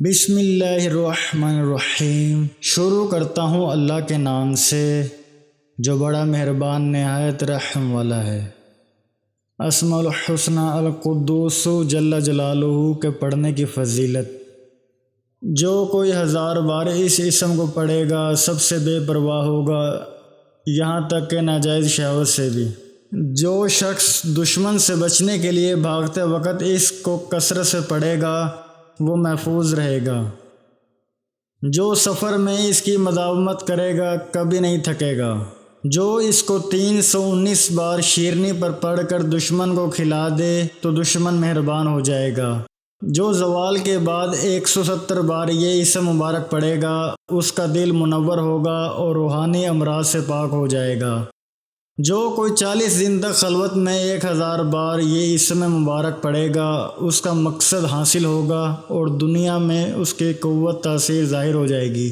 بسم اللہ الرحمن الرحیم۔ شروع کرتا ہوں اللہ کے نام سے جو بڑا مہربان نہایت رحم والا ہے۔ اسماء الحسنی القدوس جل جلالہ کے پڑھنے کی فضیلت۔ جو کوئی 1000 بار اس اسم کو پڑھے گا سب سے بے پرواہ ہوگا، یہاں تک کہ ناجائز شہوت سے بھی۔ جو شخص دشمن سے بچنے کے لیے بھاگتے وقت اس کو کثرت سے پڑھے گا وہ محفوظ رہے گا۔ جو سفر میں اس کی مداومت کرے گا کبھی نہیں تھکے گا۔ جو اس کو 319 بار شیرنی پر پڑھ کر دشمن کو کھلا دے تو دشمن مہربان ہو جائے گا۔ جو زوال کے بعد 170 بار یہ اسم مبارک پڑھے گا اس کا دل منور ہوگا اور روحانی امراض سے پاک ہو جائے گا۔ جو کوئی 40 دن تک خلوت میں 1000 بار یہ اسم مبارک پڑھے گا اس کا مقصد حاصل ہوگا اور دنیا میں اس کی قوت تاثیر ظاہر ہو جائے گی۔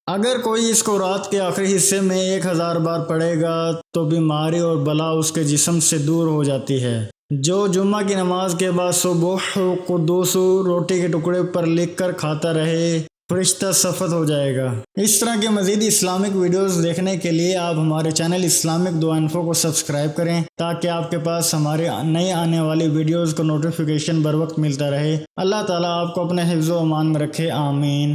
اگر کوئی اس کو رات کے آخری حصے میں 1000 بار پڑھے گا تو بیماری اور بلا اس کے جسم سے دور ہو جاتی ہے۔ جو جمعہ کی نماز کے بعد سبوح قدوس روٹی کے ٹکڑے پر لکھ کر کھاتا رہے فرشتہ صفت ہو جائے گا۔ اس طرح کے مزید اسلامک ویڈیوز دیکھنے کے لیے آپ ہمارے چینل اسلامک دعا انفو کو سبسکرائب کریں تاکہ آپ کے پاس ہمارے نئے آنے والی ویڈیوز کا نوٹیفیکیشن بر وقت ملتا رہے۔ اللہ تعالیٰ آپ کو اپنے حفظ و امان میں رکھے، آمین۔